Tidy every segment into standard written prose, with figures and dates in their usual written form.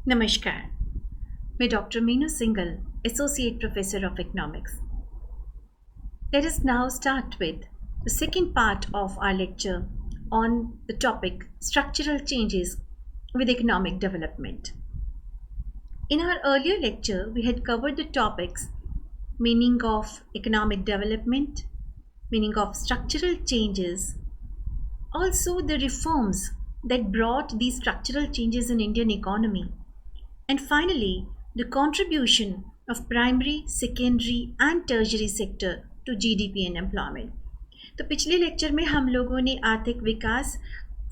नमस्कार, मैं doctor Meenu single, Associate Professor of Economics. Let us now start with the second part of our lecture on the topic Structural Changes with Economic Development. In our earlier lecture, we had covered the topics meaning of economic development, meaning of structural changes, also the reforms that brought these structural changes in Indian economy, and finally, the contribution of primary, secondary and tertiary sector to GDP and employment. तो पिछले lecture में हम लोगों ने आर्थिक विकास,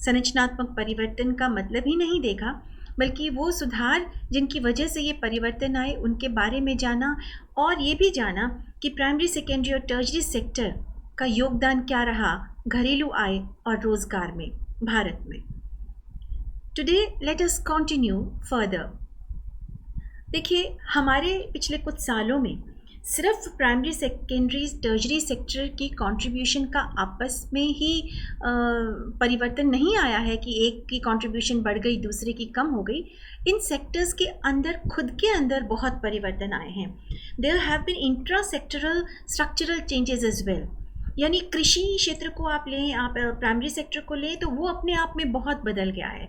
संरचनात्मक परिवर्तन का मतलब ही नहीं देखा, बल्कि वो सुधार जिनकी वजह से ये परिवर्तन आए उनके बारे में जाना और ये भी जाना कि प्राइमरी, सेकेंडरी और टर्शरी सेक्टर का योगदान क्या रहा घरेलू आय और रोजगार में भारत में. Today let us continue further. देखिए, हमारे पिछले कुछ सालों में सिर्फ प्राइमरी, सेकेंडरी, टर्शरी सेक्टर की कंट्रीब्यूशन का आपस में ही परिवर्तन नहीं आया है कि एक की कंट्रीब्यूशन बढ़ गई, दूसरे की कम हो गई. इन सेक्टर्स के अंदर खुद के अंदर बहुत परिवर्तन आए हैं. There have been intra sectoral structural changes as well. यानी कृषि क्षेत्र को आप लें, आप प्राइमरी सेक्टर को लें, तो वो अपने आप में बहुत बदल गया है.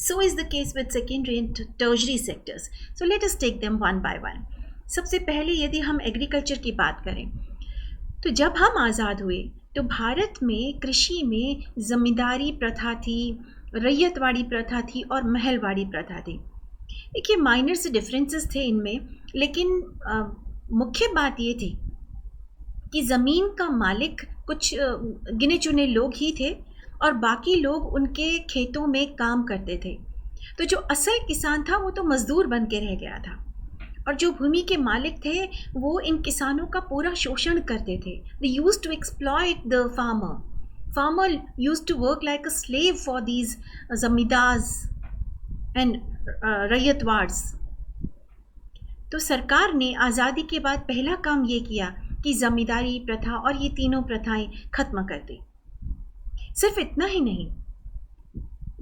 So is the case with secondary and tertiary sectors. So let us take them one by one. सबसे पहले यदि हम एग्रीकल्चर की बात करें, तो जब हम आज़ाद हुए तो भारत में कृषि में ज़मींदारी प्रथा थी, रैयतवाड़ी प्रथा थी और महलवाड़ी प्रथा थी. देखिए, माइनर से डिफरेंसेस थे इनमें, लेकिन मुख्य बात ये थी कि ज़मीन का मालिक कुछ गिने चुने लोग ही थे और बाकी लोग उनके खेतों में काम करते थे. तो जो असल किसान था वो तो मजदूर बन के रह गया था, और जो भूमि के मालिक थे वो इन किसानों का पूरा शोषण करते थे. They used to exploit the farmer used to work like a slave for these zamindars and ryotwaris. तो सरकार ने आज़ादी के बाद पहला काम ये किया कि जमींदारी प्रथा और ये तीनों प्रथाएं खत्म कर दी. सिर्फ इतना ही नहीं,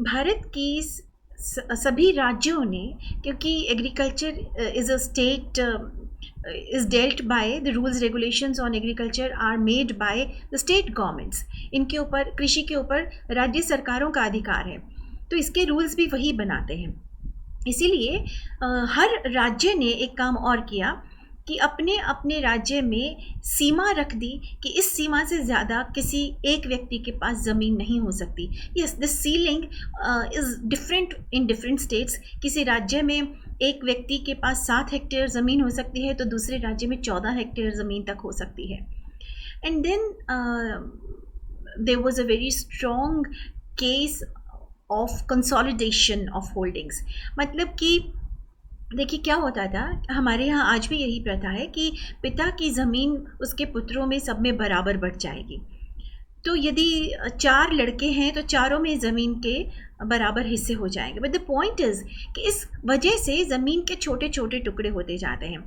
भारत की सभी राज्यों ने, क्योंकि agriculture is a state is dealt by the rules regulations on agriculture are made by the state governments. इनके ऊपर, कृषि के ऊपर राज्य सरकारों का अधिकार है, तो इसके रूल्स भी वही बनाते हैं. इसीलिए हर राज्य ने एक काम और किया कि अपने अपने राज्य में सीमा रख दी कि इस सीमा से ज़्यादा किसी एक व्यक्ति के पास ज़मीन नहीं हो सकती. Yes, this ceiling is different in different states. किसी राज्य में एक व्यक्ति के पास 7 हेक्टेयर ज़मीन हो सकती है, तो दूसरे राज्य में 14 हेक्टेयर ज़मीन तक हो सकती है. And then there was a very strong case of consolidation of holdings. मतलब कि देखिए क्या होता था, हमारे यहाँ आज भी यही प्रथा है कि पिता की ज़मीन उसके पुत्रों में सब में बराबर बढ़ जाएगी. तो यदि 4 लड़के हैं तो चारों में ज़मीन के बराबर हिस्से हो जाएंगे. बट द पॉइंट इज़ कि इस वजह से ज़मीन के छोटे छोटे टुकड़े होते जाते हैं,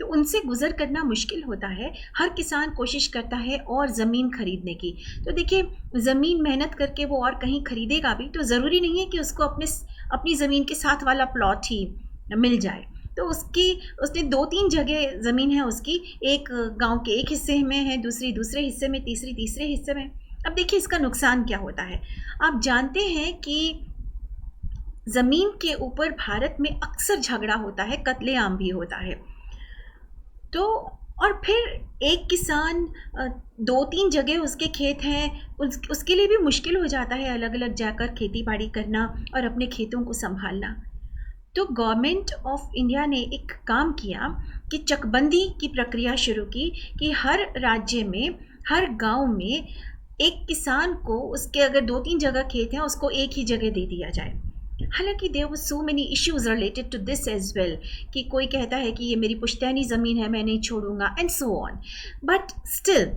तो उनसे गुज़र करना मुश्किल होता है. हर किसान कोशिश करता है और ज़मीन खरीदने की. तो देखिए, ज़मीन मेहनत करके वो और कहीं खरीदेगा भी, तो ज़रूरी नहीं है कि उसको अपनी ज़मीन के साथ वाला प्लॉट ही मिल जाए. तो उसने 2-3 जगह ज़मीन है उसकी, एक गांव के एक हिस्से में है, दूसरी दूसरे हिस्से में, तीसरी तीसरे हिस्से में. अब देखिए इसका नुकसान क्या होता है. आप जानते हैं कि ज़मीन के ऊपर भारत में अक्सर झगड़ा होता है, कत्लेआम भी होता है. तो और फिर एक किसान 2-3 जगह उसके खेत हैं, उसके लिए भी मुश्किल हो जाता है अलग अलग जाकर खेती बाड़ी करना और अपने खेतों को संभालना. तो गवर्नमेंट ऑफ इंडिया ने एक काम किया कि चकबंदी की प्रक्रिया शुरू की कि हर राज्य में, हर गांव में एक किसान को उसके अगर 2-3 जगह खेत हैं उसको एक ही जगह दे दिया जाए. हालांकि there was so many issues related to this as well, कि कोई कहता है कि ये मेरी पुश्तैनी ज़मीन है, मैं नहीं छोड़ूंगा, and so on. But still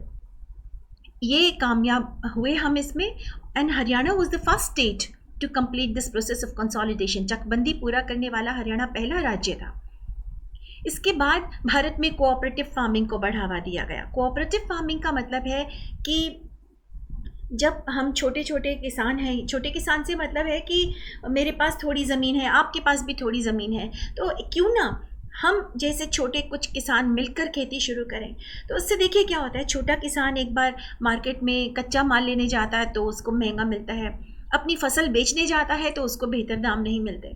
ये कामयाब हुए हम इसमें. And Haryana was the first state to complete this process of consolidation. चकबंदी पूरा करने वाला हरियाणा पहला राज्य था. इसके बाद भारत में कोऑपरेटिव फार्मिंग को बढ़ावा दिया गया. कोऑपरेटिव फार्मिंग का मतलब है कि जब हम छोटे छोटे किसान हैं, छोटे किसान से मतलब है कि मेरे पास थोड़ी ज़मीन है, आपके पास भी थोड़ी ज़मीन है, तो क्यों ना हम जैसे छोटे कुछ किसान मिलकर खेती शुरू करें। तो उससे देखिए क्या होता है, छोटा किसान एक बार मार्केट में कच्चा माल लेने जाता है तो उसको महंगा मिलता है, अपनी फसल बेचने जाता है तो उसको बेहतर दाम नहीं मिलते,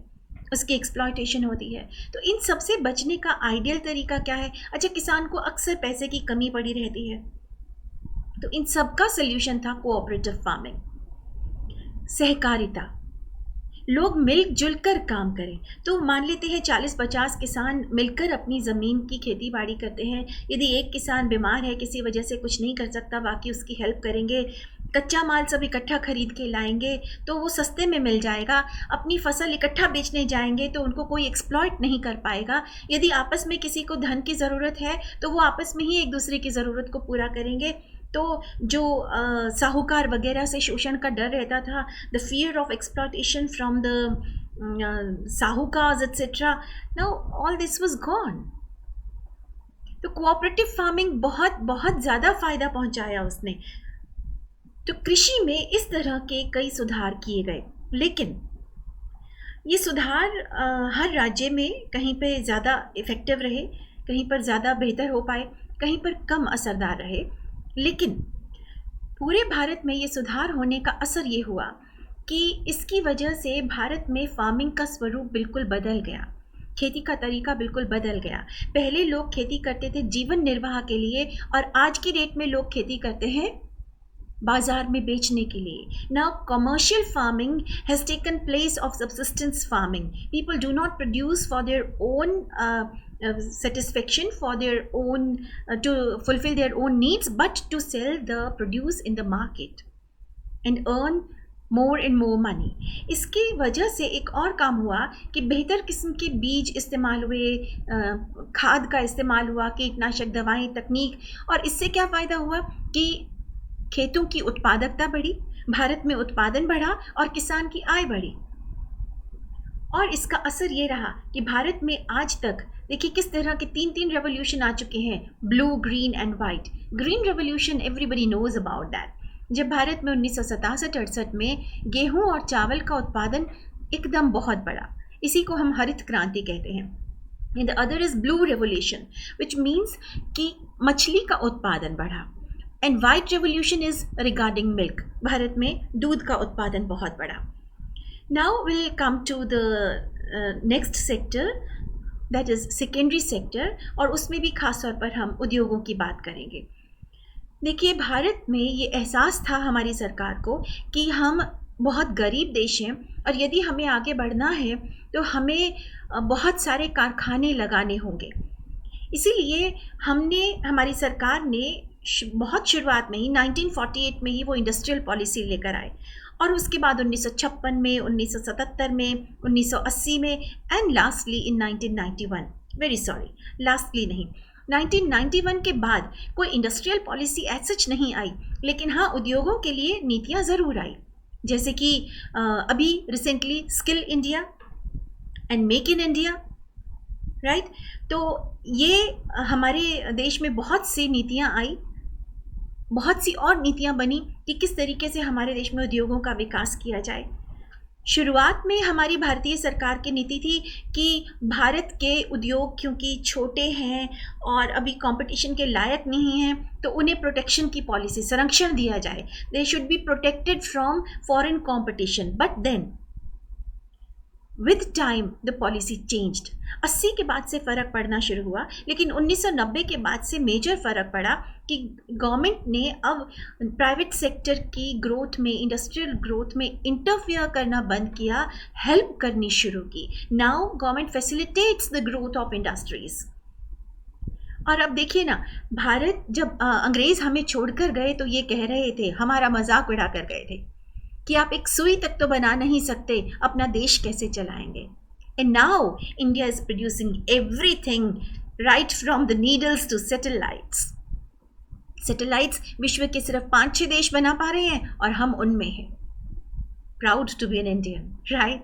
उसकी एक्सप्लॉयटेशन होती है। तो इन सब से बचने का आइडियल तरीका क्या है? अच्छा, किसान को अक्सर पैसे की कमी पड़ी रहती है, तो इन सब का सल्यूशन था कोऑपरेटिव फार्मिंग, सहकारिता। लोग मिलजुल कर काम करें। तो मान लेते हैं 40-50 किसान मिलकर अपनी ज़मीन की खेती बाड़ी करते हैं। यदि एक किसान बीमार है, किसी वजह से कुछ नहीं कर सकता, बाकी उसकी हेल्प करेंगे, कच्चा माल सब इकट्ठा खरीद के लाएंगे तो वो सस्ते में मिल जाएगा। अपनी फसल इकट्ठा बेचने जाएंगे तो उनको कोई एक्सप्लॉइट नहीं कर पाएगा। यदि आपस में किसी को धन की ज़रूरत है तो वो आपस में ही एक दूसरे की ज़रूरत को पूरा करेंगे। तो जो साहूकार वगैरह से शोषण का डर रहता था, the fear of exploitation from the sahukars etcetera, now all this was gone. तो कोऑपरेटिव फार्मिंग बहुत बहुत ज़्यादा फ़ायदा पहुंचाया उसने। तो कृषि में इस तरह के कई सुधार किए गए, लेकिन ये सुधार हर राज्य में कहीं पे ज़्यादा इफ़ेक्टिव रहे, कहीं पर ज़्यादा बेहतर हो पाए, कहीं पर कम असरदार रहे। लेकिन पूरे भारत में ये सुधार होने का असर ये हुआ कि इसकी वजह से भारत में फार्मिंग का स्वरूप बिल्कुल बदल गया, खेती का तरीका बिल्कुल बदल गया। पहले लोग खेती करते थे जीवन निर्वाह के लिए, और आज की डेट में लोग खेती करते हैं बाजार में बेचने के लिए। Now commercial farming has taken place of subsistence farming. People do not produce for their own satisfaction, for their own to fulfill their own needs, but to sell the produce in the market and earn more and more money. इसकी वजह से एक और काम हुआ कि बेहतर किस्म के बीज इस्तेमाल हुए, खाद का इस्तेमाल हुआ, कीटनाशक दवाएं, तकनीक, और इससे क्या फ़ायदा हुआ कि खेतों की उत्पादकता बढ़ी, भारत में उत्पादन बढ़ा और किसान की आय बढ़ी। और इसका असर ये रहा कि भारत में आज तक देखिए किस तरह के 3 रेवोल्यूशन आ चुके हैं, blue, green and white. Green revolution everybody knows about that. जब भारत में 1967-68 में गेहूं और चावल का उत्पादन एकदम बहुत बढ़ा, इसी को हम हरित क्रांति कहते हैं। And the other is blue revolution, which means कि मछली का उत्पादन बढ़ा। And white revolution is regarding milk, Bharat में दूध का उत्पादन बहुत बढ़ा। Now we'll come to the next sector, that is secondary sector, और उसमें भी खास तौर पर हम उद्योगों की बात करेंगे। देखिए, भारत में ये एहसास था हमारी सरकार को कि हम बहुत गरीब देश हैं, और यदि हमें आगे बढ़ना है तो हमें बहुत सारे कारखाने लगाने होंगे। इसीलिए हमारी सरकार ने बहुत शुरुआत में ही 1948 में ही वो इंडस्ट्रियल पॉलिसी लेकर आए, और उसके बाद 1956 में, 1977 में, 1980 में, and lastly in 1991, very sorry, lastly नहीं, 1991 के बाद कोई इंडस्ट्रियल पॉलिसी एज सच नहीं आई, लेकिन हाँ उद्योगों के लिए नीतियाँ ज़रूर आई, जैसे कि अभी recently skill India and make in India, right. तो ये हमारे देश में बहुत सी नीतियाँ आई, बहुत सी और नीतियाँ बनी कि किस तरीके से हमारे देश में उद्योगों का विकास किया जाए। शुरुआत में हमारी भारतीय सरकार की नीति थी कि भारत के उद्योग क्योंकि छोटे हैं और अभी कंपटीशन के लायक नहीं हैं, तो उन्हें प्रोटेक्शन की पॉलिसी, संरक्षण दिया जाए, they should be protected from foreign competition. But then with time the policy changed. 80 के बाद से फ़र्क पड़ना शुरू हुआ, लेकिन 1990 के बाद से मेजर फ़र्क पड़ा कि गवर्नमेंट ने अब प्राइवेट सेक्टर की ग्रोथ में, इंडस्ट्रियल ग्रोथ में इंटरफियर करना बंद किया, हेल्प करनी शुरू की। Now government facilitates the growth of industries. और अब देखिए ना, भारत जब अंग्रेज़ हमें छोड़कर गए तो ये कह रहे थे, हमारा मजाक उड़ा कर गए थे कि आप एक सुई तक तो बना नहीं सकते, अपना देश कैसे चलाएंगे। And now India is producing everything, right from the needles to satellites. Satellites विश्व के सिर्फ 5-6 देश बना पा रहे हैं और हम उनमें हैं। Proud to be an Indian, right?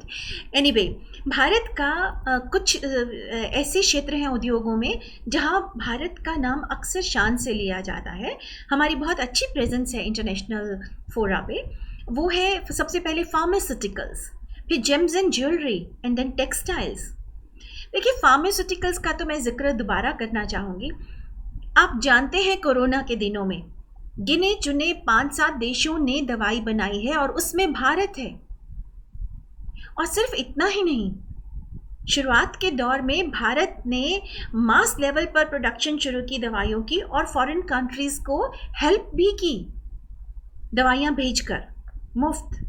Anyway, Bharat का कुछ ऐसे क्षेत्र हैं उद्योगों में जहां भारत का नाम अक्सर शान से लिया जाता है। हमारी बहुत अच्छी प्रेजेंस है इंटरनेशनल फोरा पे। वो है सबसे पहले फार्मास्यूटिकल्स, फिर gems and jewellery and then textiles. देखिए, फार्मास्यूटिकल्स का तो मैं जिक्र दोबारा करना चाहूँगी। आप जानते हैं कोरोना के दिनों में गिने चुने 5-7 देशों ने दवाई बनाई है और उसमें भारत है। और सिर्फ इतना ही नहीं, शुरुआत के दौर में भारत ने मास लेवल पर प्रोडक्शन शुरू की दवाइयों की और फॉरेन कंट्रीज को हेल्प भी की दवाइयाँ भेजकर मुफ्त।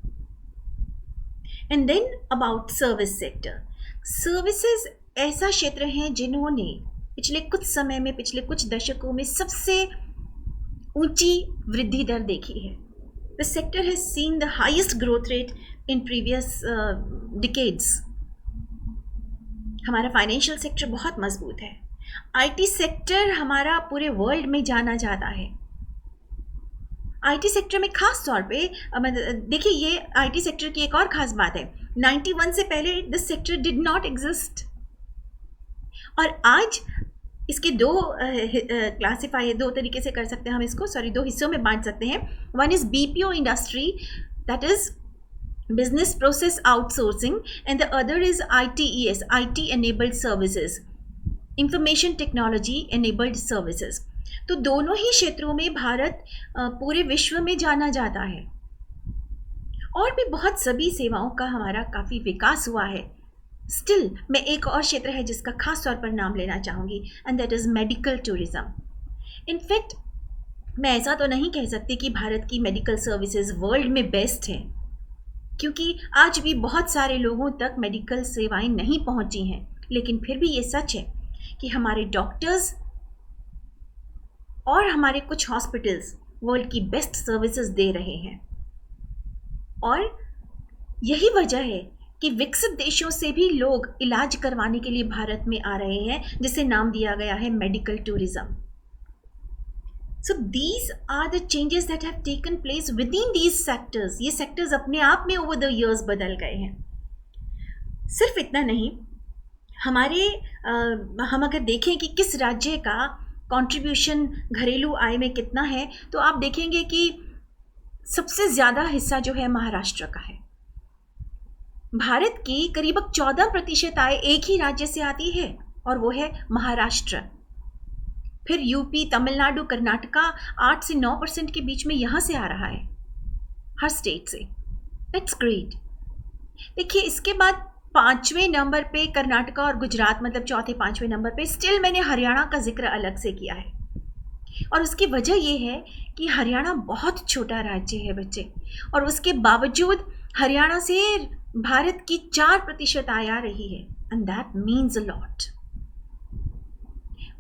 And then about service sector. Services ऐसा क्षेत्र है जिन्होंने पिछले कुछ समय में, पिछले कुछ दशकों में सबसे ऊंची वृद्धि दर देखी है। The sector has seen the highest growth rate in previous decades. हमारा फाइनेंशियल सेक्टर बहुत मजबूत है। आईटी सेक्टर हमारा पूरे वर्ल्ड में जाना जाता है। आईटी सेक्टर में खास तौर पे देखिए, ये आईटी सेक्टर की एक और खास बात है, 91 से पहले this sector did not exist. और आज इसके दो क्लासिफाई, दो तरीके से कर सकते हैं हम इसको, दो हिस्सों में बांट सकते हैं। One is BPO industry, that is business process outsourcing, and the other is ITES, IT enabled services, information technology enabled services। तो दोनों ही क्षेत्रों में भारत पूरे विश्व में जाना जाता है। और भी बहुत सभी सेवाओं का हमारा काफ़ी विकास हुआ है। स्टिल मैं एक और क्षेत्र है जिसका खास तौर पर नाम लेना चाहूँगी, and that is medical tourism. In fact मैं ऐसा तो नहीं कह सकती कि भारत की मेडिकल सर्विसेज वर्ल्ड में बेस्ट है, क्योंकि आज भी बहुत सारे लोगों तक मेडिकल सेवाएं नहीं पहुंची हैं। लेकिन फिर भी ये सच है कि हमारे डॉक्टर्स और हमारे कुछ हॉस्पिटल्स वर्ल्ड की बेस्ट सर्विसेज दे रहे हैं। और यही वजह है कि विकसित देशों से भी लोग इलाज करवाने के लिए भारत में आ रहे हैं, जिसे नाम दिया गया है medical tourism. So these are the changes that have taken place within these sectors। ये सेक्टर्स अपने आप में over the years बदल गए हैं। सिर्फ इतना नहीं, हम अगर देखें कि किस राज्य का कंट्रीब्यूशन घरेलू आय में कितना है, तो आप देखेंगे कि सबसे ज़्यादा हिस्सा जो है महाराष्ट्र का है। भारत की करीब 14% आय एक ही राज्य से आती है और वो है महाराष्ट्र। फिर यूपी, तमिलनाडु, कर्नाटका 8 से 9% के बीच में यहाँ से आ रहा है, हर स्टेट से। That's great. देखिए, इसके बाद 5वें नंबर पे कर्नाटका और गुजरात, मतलब चौथे 5वें नंबर पे स्टिल मैंने हरियाणा का जिक्र अलग से किया है। और उसकी वजह ये है कि हरियाणा बहुत छोटा राज्य है बच्चे, और उसके बावजूद हरियाणा से भारत की 4% आय आ रही है, and that means a lot.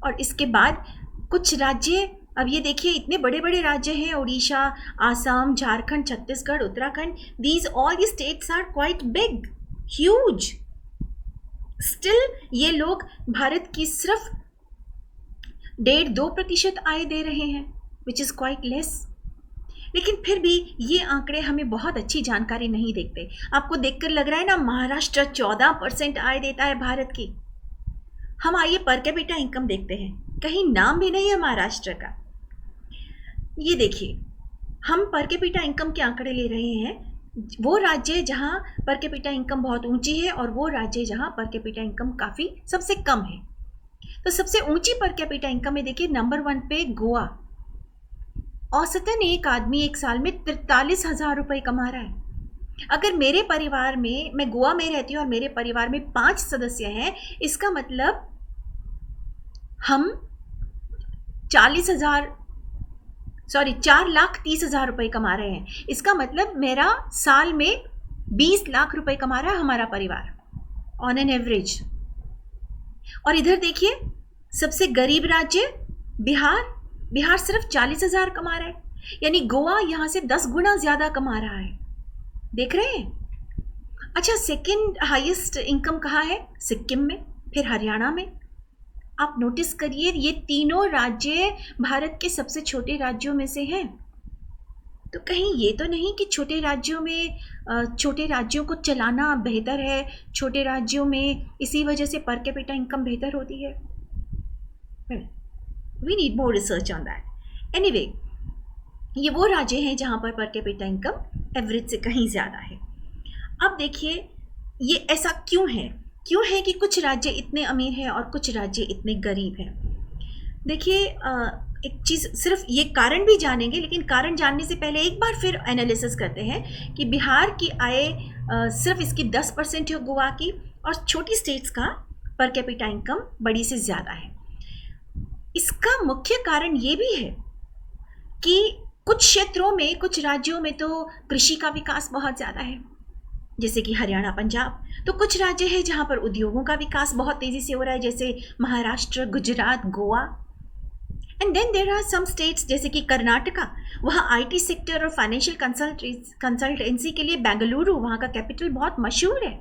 और इसके बाद कुछ राज्य, अब ये देखिए इतने बड़े बड़े राज्य हैं, Orissa, Assam, Jharkhand, Chhattisgarh, Uttarakhand, these all the states are quite big, huge. Still ये लोग भारत की सिर्फ 1.5-2% आय दे रहे हैं, विच इज़ क्वाइट लेस। लेकिन फिर भी ये आंकड़े हमें बहुत अच्छी जानकारी नहीं देते। आपको देखकर लग रहा है ना, महाराष्ट्र 14% आय देता है भारत की। हम आइए पर कैपिटा इनकम देखते हैं, कहीं नाम भी नहीं है महाराष्ट्र का। ये देखिए, हम पर कैपिटा इनकम के आंकड़े ले रहे हैं, वो राज्य जहां पर कैपिटा इनकम बहुत ऊंची है और वो राज्य जहां पर कैपिटा इनकम काफ़ी सबसे कम है। तो सबसे ऊंची पर कैपिटा इनकम में देखिए नंबर 1 पे गोवा। औसतन एक आदमी एक साल में 43,000 रुपये कमा रहा है। अगर मेरे परिवार में, मैं गोवा में रहती हूँ और मेरे परिवार में 5 सदस्य हैं, इसका मतलब हम 4,30,000 रुपये कमा रहे हैं। इसका मतलब मेरा साल में 20 लाख रुपए कमा रहा है हमारा परिवार ऑन एन एवरेज। और इधर देखिए, सबसे गरीब राज्य बिहार सिर्फ 40,000 कमा रहा है, यानी गोवा यहाँ से 10 गुना ज़्यादा कमा रहा है। देख रहे हैं? अच्छा, सेकंड हाईएस्ट इनकम कहाँ है? सिक्किम में, फिर हरियाणा में। आप नोटिस करिए, ये तीनों राज्य भारत के सबसे छोटे राज्यों में से हैं। तो कहीं ये तो नहीं कि छोटे राज्यों में छोटे राज्यों को चलाना बेहतर है, छोटे राज्यों में इसी वजह से पर कैपिटा इनकम बेहतर होती है? We need more research on that. Anyway, ये वो राज्य हैं जहाँ पर कैपिटा इनकम एवरेज से कहीं ज़्यादा है। अब देखिए ये ऐसा क्यों है कि कुछ राज्य इतने अमीर हैं और कुछ राज्य इतने गरीब हैं। देखिए एक चीज़, सिर्फ ये कारण भी जानेंगे, लेकिन कारण जानने से पहले एक बार फिर एनालिसिस करते हैं कि बिहार की आय सिर्फ इसकी 10% है गोवा की, और छोटी स्टेट्स का पर कैपिटा इनकम बड़ी से ज़्यादा है। इसका मुख्य कारण ये भी है कि कुछ क्षेत्रों में, कुछ राज्यों में तो कृषि का विकास बहुत ज़्यादा है, जैसे कि हरियाणा, पंजाब। तो कुछ राज्य है जहाँ पर उद्योगों का विकास बहुत तेज़ी से हो रहा है, जैसे Maharashtra, Gujarat, Goa. And then there are some states जैसे कि कर्नाटका, वहाँ आईटी सेक्टर और फाइनेंशियल कंसल्टेंसी के लिए बेंगलुरु, वहाँ का कैपिटल बहुत मशहूर है।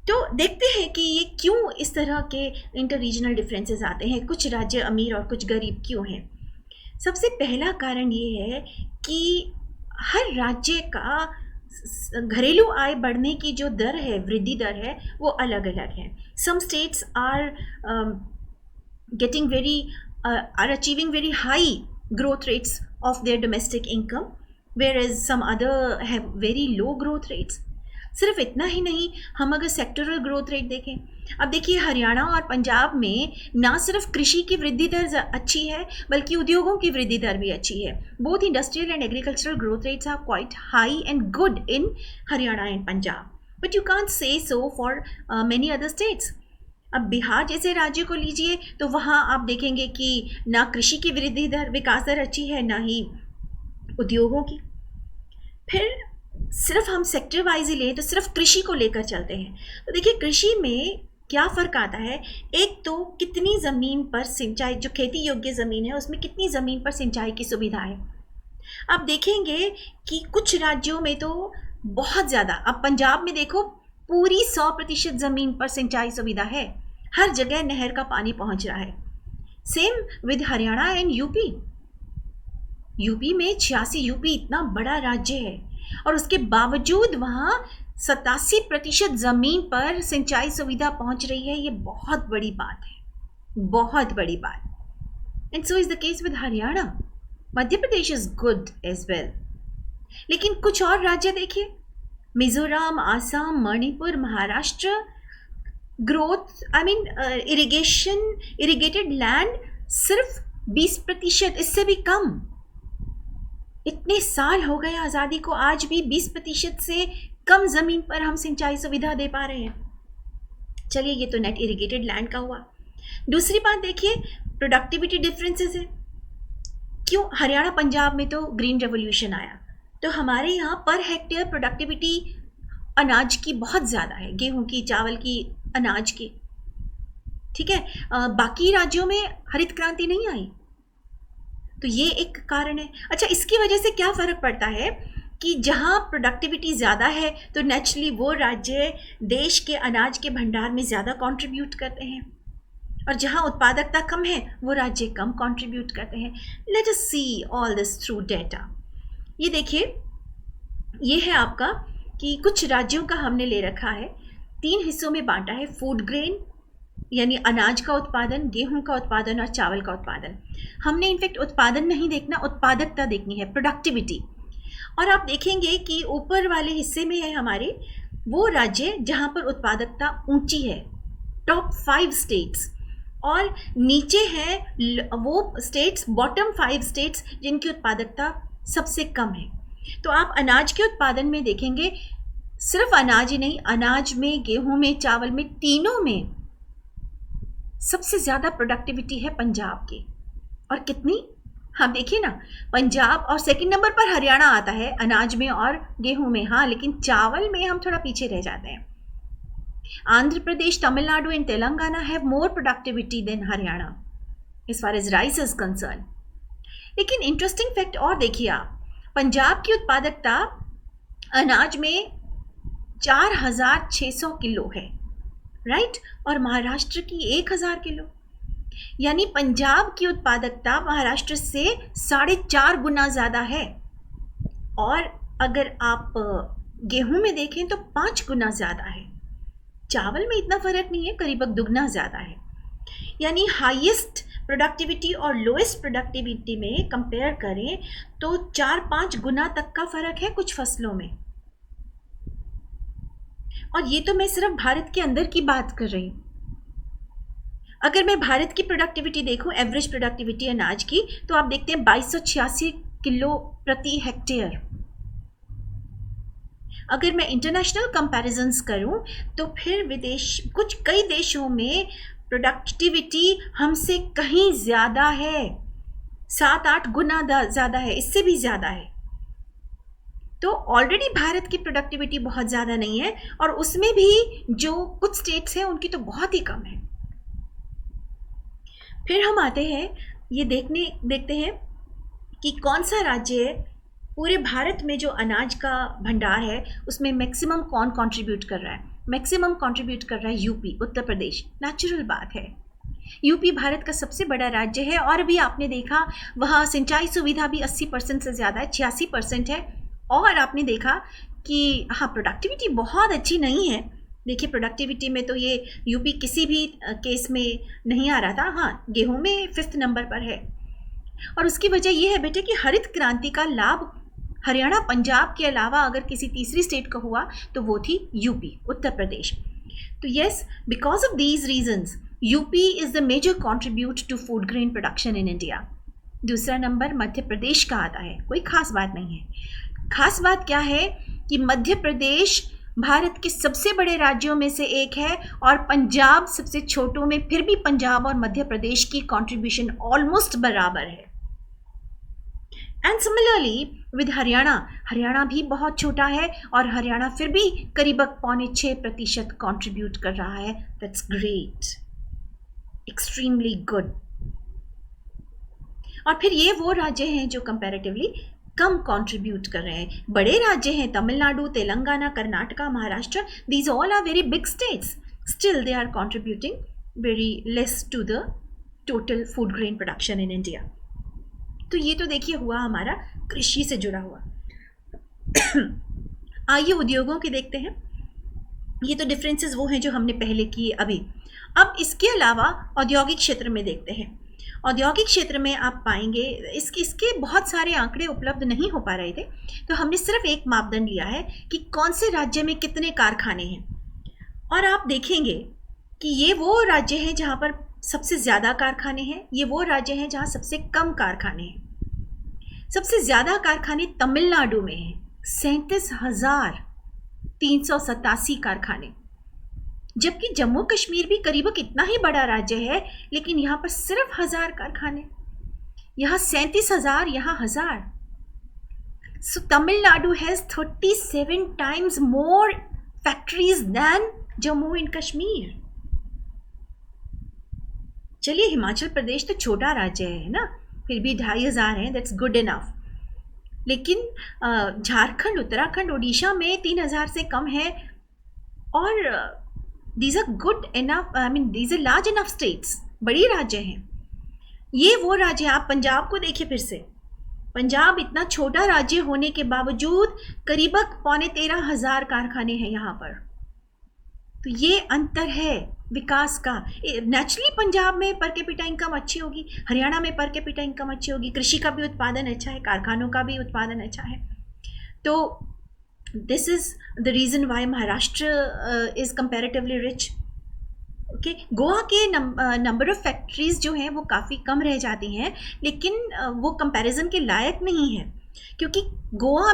तो देखते हैं कि ये क्यों इस तरह के इंटर रीजनल डिफरेंसेस आते हैं, कुछ राज्य अमीर और कुछ गरीब क्यों हैं। सबसे पहला कारण ये है कि हर राज्य का घरेलू आय बढ़ने की जो दर है, वृद्धि दर है, वो अलग अलग है। Some states are are achieving very high growth rates of their domestic income, whereas some other have very low growth rates. सिर्फ इतना ही नहीं, हम अगर सेक्टरल ग्रोथ रेट देखें, अब देखिए हरियाणा और पंजाब में ना सिर्फ कृषि की वृद्धि दर अच्छी है, बल्कि उद्योगों की वृद्धि दर भी अच्छी है। Both industrial and agricultural growth rates are quite high and good in Haryana and Punjab, but you can't say so for many other states. अब बिहार जैसे राज्य को लीजिए, तो वहाँ आप देखेंगे कि ना कृषि की वृद्धि दर, विकास दर अच्छी है, ना ही उद्योगों की। फिर सिर्फ हम सेक्टर वाइज ही लें तो सिर्फ कृषि को लेकर चलते हैं, तो देखिए कृषि में क्या फ़र्क आता है। एक तो कितनी ज़मीन पर सिंचाई, जो खेती योग्य ज़मीन है उसमें कितनी ज़मीन पर सिंचाई की सुविधा है। आप देखेंगे कि कुछ राज्यों में तो बहुत ज़्यादा, अब पंजाब में देखो पूरी 100% ज़मीन पर सिंचाई सुविधा है, हर जगह नहर का पानी पहुंच रहा है। Same with Haryana and UP में 86, यूपी इतना बड़ा राज्य है और उसके बावजूद वहाँ 87% ज़मीन पर सिंचाई सुविधा पहुंच रही है। ये बहुत बड़ी बात है, बहुत बड़ी बात। And so is the case with Haryana. Madhya Pradesh is good as well, लेकिन कुछ और राज्य देखिए, Mizoram, Assam, Manipur, Maharashtra, growth irrigated land सिर्फ 20%, इससे भी कम। इतने साल हो गए आज़ादी को, आज भी 20% से कम ज़मीन पर हम सिंचाई सुविधा दे पा रहे हैं। चलिए, ये तो नेट इरिगेटेड लैंड का हुआ। दूसरी बात देखिए, प्रोडक्टिविटी डिफरेंसेस है। क्यों? हरियाणा पंजाब में तो ग्रीन रेवोल्यूशन आया, तो हमारे यहाँ पर हेक्टेयर प्रोडक्टिविटी अनाज की बहुत ज़्यादा है, गेहूं की, चावल की, अनाज की। ठीक है, बाकी राज्यों में हरित क्रांति नहीं आई, तो ये एक कारण है। अच्छा, इसकी वजह से क्या फ़र्क पड़ता है कि जहाँ प्रोडक्टिविटी ज़्यादा है तो नेचुरली वो राज्य देश के अनाज के भंडार में ज़्यादा कंट्रीब्यूट करते हैं, और जहाँ उत्पादकता कम है वो राज्य कम कंट्रीब्यूट करते हैं। Let us see all this through data. ये देखिए, ये है आपका कि कुछ राज्यों का हमने ले रखा है, 3 हिस्सों में बांटा है। फूड ग्रेन यानी अनाज का उत्पादन, गेहूं का उत्पादन और चावल का उत्पादन। हमने इनफैक्ट उत्पादन नहीं देखना, उत्पादकता देखनी है, प्रोडक्टिविटी। और आप देखेंगे कि ऊपर वाले हिस्से में है हमारे वो राज्य जहां पर उत्पादकता ऊंची है, टॉप 5 स्टेट्स, और नीचे है वो स्टेट्स, बॉटम 5 स्टेट्स जिनकी उत्पादकता सबसे कम है। तो आप अनाज के उत्पादन में देखेंगे, सिर्फ अनाज ही नहीं, अनाज में, गेहूं में, चावल में, तीनों में सबसे ज़्यादा प्रोडक्टिविटी है पंजाब की। और कितनी? हाँ देखिए ना, पंजाब, और सेकंड नंबर पर हरियाणा आता है अनाज में और गेहूं में। हाँ, लेकिन चावल में हम थोड़ा पीछे रह जाते हैं। Andhra Pradesh, Tamil Nadu and Telangana have more productivity than Haryana as far as rice is concern. लेकिन इंटरेस्टिंग फैक्ट और देखिए आप, पंजाब की उत्पादकता अनाज में 4600 किलो है, राइट, और महाराष्ट्र की 1000 किलो। यानी पंजाब की उत्पादकता महाराष्ट्र से 4.5 गुना ज़्यादा है, और अगर आप गेहूं में देखें तो 5 गुना ज़्यादा है। चावल में इतना फ़र्क नहीं है, करीबन दुगना ज़्यादा है। यानी हाईएस्ट प्रोडक्टिविटी और लोएस्ट प्रोडक्टिविटी में कंपेयर करें तो 4-5 गुना तक का फ़र्क है कुछ फसलों में। और ये तो मैं सिर्फ भारत के अंदर की बात कर रही हूँ। अगर मैं भारत की प्रोडक्टिविटी देखूं, एवरेज प्रोडक्टिविटी अनाज की, तो आप देखते हैं 2286 किलो प्रति हेक्टेयर। अगर मैं इंटरनेशनल कंपैरिजंस करूं तो फिर कई देशों में प्रोडक्टिविटी हमसे कहीं ज़्यादा है, 7-8 गुना ज़्यादा है, इससे भी ज़्यादा है। तो ऑलरेडी भारत की प्रोडक्टिविटी बहुत ज़्यादा नहीं है, और उसमें भी जो कुछ स्टेट्स हैं उनकी तो बहुत ही कम है। फिर हम आते हैं, ये देखते हैं कि कौन सा राज्य है पूरे भारत में जो अनाज का भंडार है उसमें मैक्सिमम कौन कंट्रीब्यूट कर रहा है। मैक्सिमम कंट्रीब्यूट कर रहा है यूपी, उत्तर प्रदेश। नेचुरल बात है, यूपी भारत का सबसे बड़ा राज्य है, और अभी आपने देखा वहाँ सिंचाई सुविधा भी 80% से ज़्यादा है, 86% है। और आपने देखा कि हाँ, प्रोडक्टिविटी बहुत अच्छी नहीं है। देखिए, प्रोडक्टिविटी में तो ये यूपी किसी भी केस में नहीं आ रहा था। हाँ, गेहूं में 5th नंबर पर है, और उसकी वजह ये है बेटे कि हरित क्रांति का लाभ हरियाणा, पंजाब के अलावा अगर किसी तीसरी स्टेट का हुआ तो वो थी यूपी, उत्तर प्रदेश। तो yes, because of these reasons UP is the major contribute to food grain production in India. दूसरा नंबर मध्य प्रदेश का आता है। कोई खास बात नहीं है। खास बात क्या है कि मध्य प्रदेश भारत के सबसे बड़े राज्यों में से एक है, और पंजाब सबसे छोटों में। फिर भी पंजाब और मध्य प्रदेश की कंट्रीब्यूशन ऑलमोस्ट बराबर है। एंड सिमिलरली विद हरियाणा भी बहुत छोटा है, और हरियाणा फिर भी करीब 5.6% कंट्रीब्यूट कर रहा है। That's great, extremely good. और फिर ये वो राज्य हैं जो कंपैरेटिवली कम कंट्रीब्यूट कर रहे हैं। बड़े राज्य हैं Tamil Nadu, Telangana, Karnataka, Maharashtra. These all are very big states, still they are contributing very less to the total food grain production in India. तो ये तो देखिए हुआ हमारा कृषि से जुड़ा हुआ। आइए उद्योगों के देखते हैं। ये तो डिफरेंसेस वो हैं जो हमने पहले किए अभी। अब इसके अलावा औद्योगिक क्षेत्र में देखते हैं। औद्योगिक क्षेत्र में आप पाएंगे इसके बहुत सारे आंकड़े उपलब्ध नहीं हो पा रहे थे, तो हमने सिर्फ एक मापदंड लिया है कि कौन से राज्य में कितने कारखाने हैं। और आप देखेंगे कि ये वो राज्य हैं जहाँ पर सबसे ज़्यादा कारखाने हैं, ये वो राज्य हैं जहाँ सबसे कम कारखाने हैं। सबसे ज़्यादा कारखाने तमिलनाडु में हैं, 37,387 कारखाने। जबकि जम्मू कश्मीर भी करीब इतना ही बड़ा राज्य है, लेकिन यहाँ पर सिर्फ 1000 कारखाने। यहाँ 37,000, यहाँ 1000। So Tamil Nadu has 37 times more factories than Jammu and Kashmir. चलिए, हिमाचल प्रदेश तो छोटा राज्य है ना, फिर भी 2500 हैं, दैट्स गुड इनफ। लेकिन झारखंड, उत्तराखंड, उड़ीसा में 3000 से कम है, और these are good enough, I mean these are large enough states, बड़ी राज्य हैं। ये वो राज्य, आप पंजाब को देखिए फिर से। पंजाब इतना छोटा राज्य होने के बावजूद करीब 13,500 कारखाने हैं यहाँ पर। तो ये अंतर है विकास का। नेचुरली पंजाब में पर कैपिटा इनकम अच्छी होगी, हरियाणा में पर कैपिटा इनकम अच्छी होगी, कृषि का भी उत्पादन अच्छा है, कारखानों का भी उत्पादन अच्छा है। तो this is the reason why Maharashtra is comparatively rich. Okay, Goa के नंबर ऑफ फैक्ट्रीज जो हैं वो काफ़ी कम रह जाती हैं, लेकिन वो कंपैरिजन के लायक नहीं है, क्योंकि Goa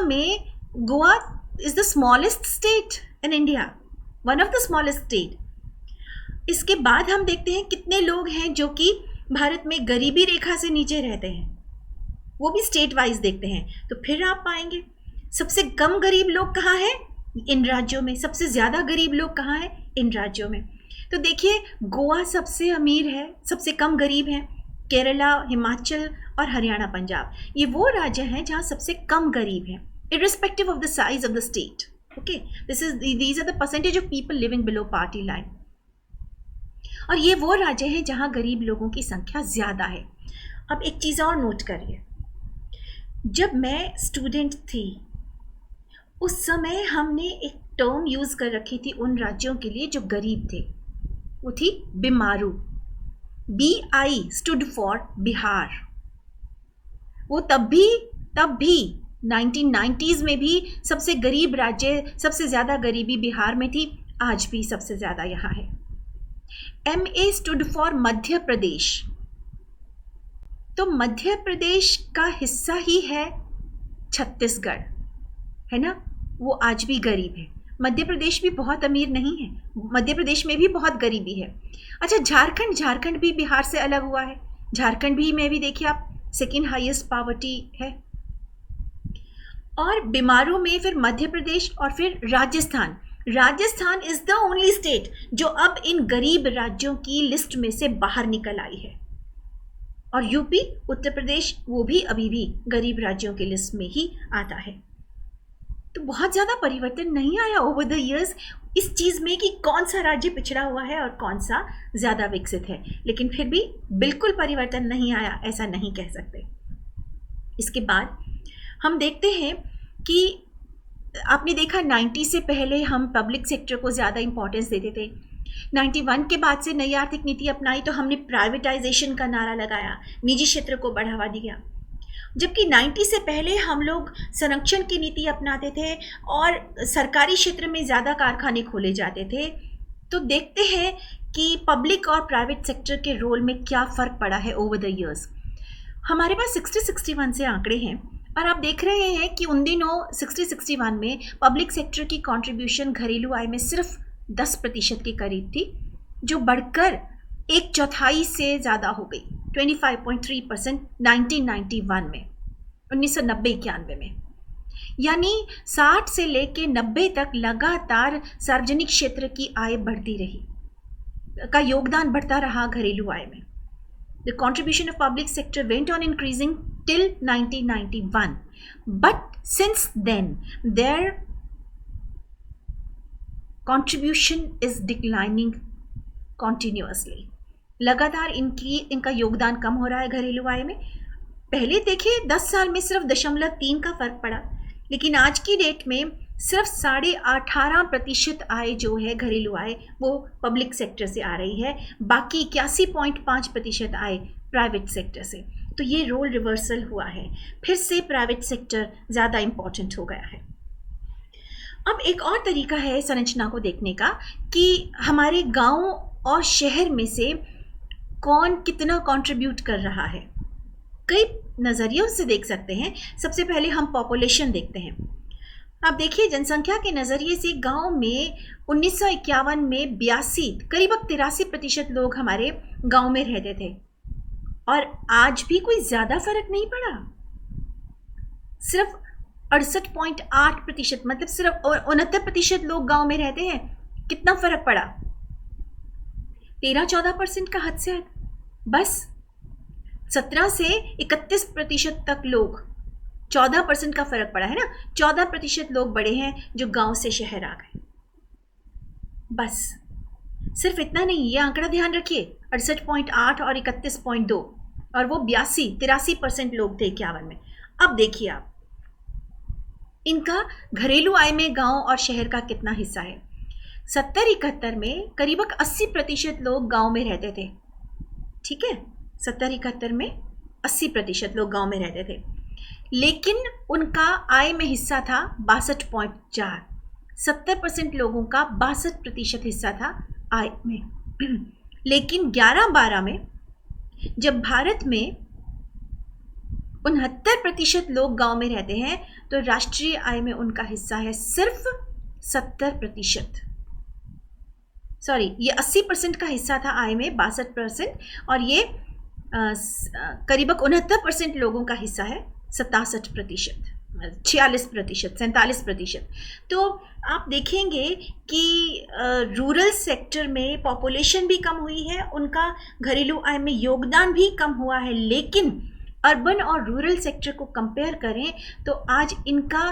is the smallest state in India, one of the smallest state. इसके बाद हम देखते हैं कितने लोग हैं जो कि भारत में गरीबी रेखा से नीचे रहते हैं, वो भी स्टेट वाइज देखते हैं। तो फिर आप पाएंगे सबसे कम गरीब लोग कहाँ हैं, इन राज्यों में। सबसे ज़्यादा गरीब लोग कहाँ हैं, इन राज्यों में। तो देखिए, गोवा सबसे अमीर है, सबसे कम गरीब हैं। केरला, हिमाचल और हरियाणा, पंजाब, ये वो राज्य हैं जहाँ सबसे कम गरीब हैं, irrespective of the size of the state. Okay, these are the percentage of people living below poverty line. और ये वो राज्य हैं जहाँ गरीब लोगों की संख्या ज़्यादा है। अब एक चीज़ और नोट करिए, जब मैं स्टूडेंट थी उस समय हमने एक टर्म यूज़ कर रखी थी उन राज्यों के लिए जो गरीब थे, वो थी बीमारू। BI stood for Bihar. वो तब भी 1990s में भी सबसे गरीब राज्य, सबसे ज़्यादा गरीबी बिहार में थी, आज भी सबसे ज़्यादा यहाँ है। MA stood for Madhya Pradesh. तो मध्य प्रदेश का हिस्सा ही है छत्तीसगढ़, है ना, वो आज भी गरीब है। मध्य प्रदेश भी बहुत अमीर नहीं है, मध्य प्रदेश में भी बहुत गरीबी है। अच्छा, झारखंड भी बिहार से अलग हुआ है। झारखंड भी में भी देखिए आप सेकेंड हाईएस्ट पॉवर्टी है। और बीमारू में फिर मध्य प्रदेश और फिर Rajasthan is the only state जो अब इन गरीब राज्यों की लिस्ट में से बाहर निकल आई है। और यूपी, उत्तर प्रदेश, वो भी अभी भी गरीब राज्यों की लिस्ट में ही आता है। तो बहुत ज़्यादा परिवर्तन नहीं आया ओवर द इयर्स इस चीज़ में कि कौन सा राज्य पिछड़ा हुआ है और कौन सा ज़्यादा विकसित है, लेकिन फिर भी बिल्कुल परिवर्तन नहीं आया ऐसा नहीं कह सकते। इसके बाद हम देखते हैं कि आपने देखा 90 से पहले हम पब्लिक सेक्टर को ज़्यादा इंपॉर्टेंस देते थे। 91 के बाद से नई आर्थिक नीति अपनाई तो हमने प्राइवेटाइजेशन का नारा लगाया, निजी क्षेत्र को बढ़ावा दिया। जबकि 90 से पहले हम लोग संरक्षण की नीति अपनाते थे और सरकारी क्षेत्र में ज़्यादा कारखाने खोले जाते थे। तो देखते हैं कि पब्लिक और प्राइवेट सेक्टर के रोल में क्या फ़र्क पड़ा है ओवर द इयर्स। हमारे पास 60-61 से आंकड़े हैं और आप देख रहे हैं कि उन दिनों 60-61 में पब्लिक सेक्टर की कंट्रीब्यूशन घरेलू आय में सिर्फ 10% के करीब थी, जो बढ़कर 1/4 से ज़्यादा हो गई, 25.3% 1991 में, 1990-91 में। यानी 60 से लेके 90 तक लगातार सार्वजनिक क्षेत्र की आय बढ़ती रही, का योगदान बढ़ता रहा घरेलू आय में। The contribution of public sector went on increasing till 1991, but since then their contribution is declining continuously. लगातार इनका योगदान कम हो रहा है घरेलू आय में। पहले देखिए 10 साल में सिर्फ 0.3 का फर्क पड़ा, लेकिन आज की डेट में सिर्फ 18.5% आय जो है घरेलू आय वो पब्लिक सेक्टर से आ रही है, बाकी 81.5% आय प्राइवेट सेक्टर से। तो ये रोल रिवर्सल हुआ है, फिर से प्राइवेट सेक्टर ज़्यादा इम्पॉर्टेंट हो गया है। अब एक और तरीका है संरचना को देखने का कि हमारे गांव और शहर में से कौन कितना कंट्रीब्यूट कर रहा है। कई नज़रियों से देख सकते हैं। सबसे पहले हम पॉपुलेशन देखते हैं। आप देखिए जनसंख्या के नज़रिए से गांव में 1951 में 82 करीब 83% लोग हमारे गांव में रहते थे और आज भी कोई ज़्यादा फर्क नहीं पड़ा, सिर्फ 68.8%, मतलब सिर्फ 69% लोग गांव में रहते हैं। कितना फर्क पड़ा? 13-14% का हद से हद, बस 17 से 31% तक लोग, 14% का फर्क पड़ा है ना। 14% लोग बड़े हैं जो गांव से शहर आ गए। बस सिर्फ इतना नहीं, ये आंकड़ा ध्यान रखिए, 68.8 और 31.2, और वो 83% लोग थे 51 में। अब देखिए आप इनका घरेलू आय में गांव और शहर का कितना हिस्सा है। 70-71 में करीब 80% लोग गांव में रहते थे, ठीक है। 70-71 में 80% लोग गांव में रहते थे, लेकिन उनका आय में हिस्सा था 62.4। 70% लोगों का 62% हिस्सा था आय में। लेकिन 11-12 में जब भारत में 69% लोग गांव में रहते हैं तो राष्ट्रीय आय में उनका हिस्सा है सिर्फ 70%। सॉरी, ये 80% का हिस्सा था आय में, 62%, और ये करीब 69% लोगों का हिस्सा है 67%, 46%, 47%। तो आप देखेंगे कि रूरल सेक्टर में पॉपुलेशन भी कम हुई है, उनका घरेलू आय में योगदान भी कम हुआ है, लेकिन अर्बन और रूरल सेक्टर को कंपेयर करें तो आज इनका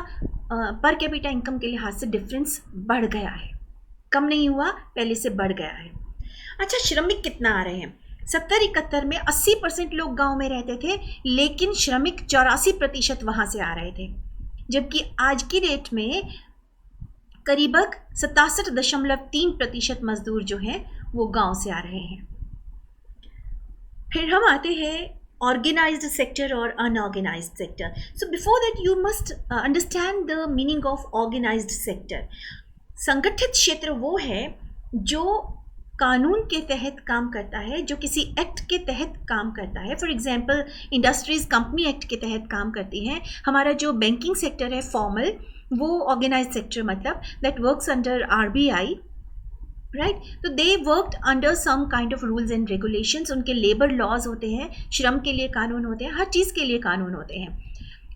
पर कैपिटा इनकम के लिहाज से डिफरेंस बढ़ गया है, कम नहीं हुआ, पहले से बढ़ गया है। अच्छा, श्रमिक कितना आ रहे हैं? 70-71 में 80% लोग गांव में रहते थे, लेकिन श्रमिक 84% वहां से आ रहे थे, जबकि आज की डेट में करीबक 67.3% मजदूर जो हैं वो गांव से आ रहे हैं। फिर हम आते हैं ऑर्गेनाइज्ड सेक्टर और unorganised sector. So before that you must understand the meaning of organised sector. संगठित क्षेत्र वो है जो कानून के तहत काम करता है, जो किसी एक्ट के तहत काम करता है। For example industries company act के तहत काम करती हैं। हमारा जो बैंकिंग सेक्टर है फॉर्मल, वो ऑर्गेनाइज्ड सेक्टर मतलब that works under RBI, right. तो they worked under some kind of rules and regulations. उनके लेबर लॉज होते हैं, श्रम के लिए कानून होते हैं, हर चीज़ के लिए कानून होते हैं।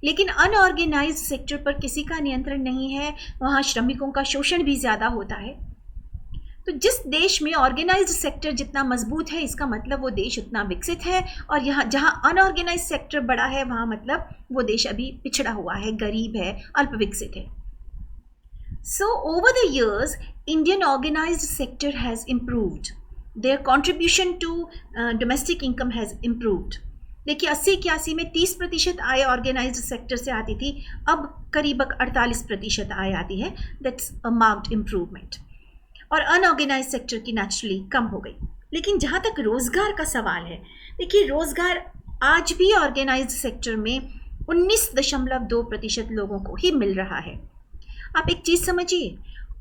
लेकिन अनऑर्गेनाइज्ड सेक्टर पर किसी का नियंत्रण नहीं है, वहाँ श्रमिकों का शोषण भी ज़्यादा होता है। तो जिस देश में ऑर्गेनाइज्ड सेक्टर जितना मजबूत है, इसका मतलब वो देश उतना विकसित है, और यहाँ जहाँ अनऑर्गेनाइज्ड सेक्टर बड़ा है, वहाँ मतलब वो देश अभी पिछड़ा हुआ है, गरीब है, अल्प विकसित है। So over the years, Indian organized sector has improved. Their contribution to domestic income has improved. देखिए 80-81 में 30% आय ऑर्गेनाइज्ड सेक्टर से आती थी, अब करीबक 48% आय आती है। That's a marked improvement. और अनऑर्गेनाइज्ड सेक्टर की नेचुरली कम हो गई। लेकिन जहाँ तक रोजगार का सवाल है, देखिए रोजगार आज भी ऑर्गेनाइज्ड सेक्टर में 19.2% लोगों को ही मिल रहा है। आप एक चीज समझिए,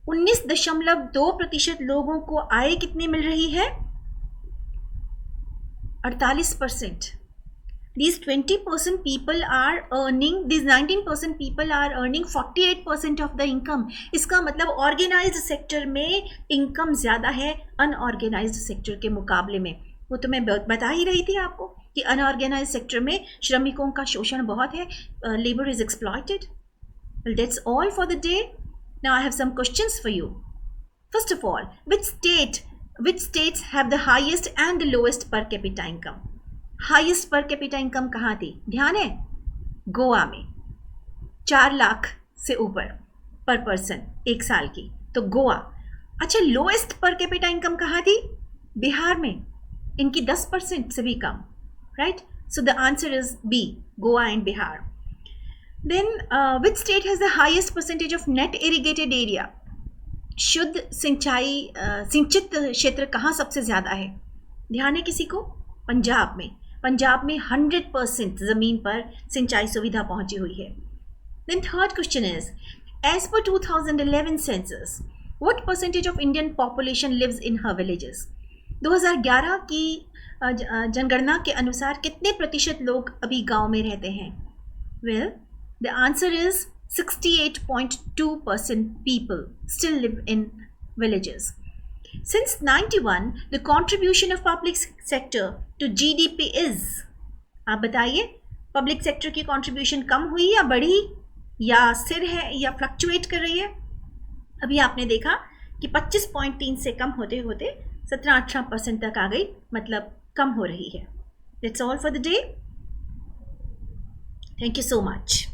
19.2% लोगों को आय कितनी मिल रही है? 48%। These 20% people are earning, these 19% people are earning 48% of the income. इसका मतलब ऑर्गेनाइज्ड सेक्टर में इनकम ज़्यादा है अनऑर्गेनाइज्ड सेक्टर के मुकाबले में। वो तो मैं बता ही रही थी आपको कि अनऑर्गेनाइज्ड सेक्टर में श्रमिकों का शोषण बहुत है, labour is exploited. Well, that's all for the day. Now I have some questions for you. First of all, which states have the highest and the lowest per capita income? Highest per capita income कहाँ थी? ध्यान है? गोवा में 4 लाख से ऊपर पर person एक साल की, तो गोवा। अच्छा, लोएस्ट पर कैपिटा इनकम कहाँ थी? बिहार में, इनकी 10% से भी कम, right. So the answer is B, Goa and Bihar. Then which state has the highest percentage of net irrigated area? शुद्ध सिंचाई सिंचित क्षेत्र कहाँ सबसे ज़्यादा है? ध्यान है किसी को? पंजाब में। पंजाब में 100% ज़मीन पर सिंचाई सुविधा पहुंची हुई है। Then third question is, as per 2011 census, what percentage of Indian population lives in her villages? 2011 की जनगणना के अनुसार कितने प्रतिशत लोग अभी गांव में रहते हैं? Well, the answer is 68.2% people still live in villages. Since 91, the contribution of public sector to GDP is, आप बताइए, पब्लिक सेक्टर की कंट्रीब्यूशन कम हुई या बढ़ी या स्थिर है या फ्लक्चुएट कर रही है? अभी आपने देखा कि 25.3 से कम होते होते 17-18% तक आ गई, मतलब कम हो रही है। That's all for the day. Thank you so much.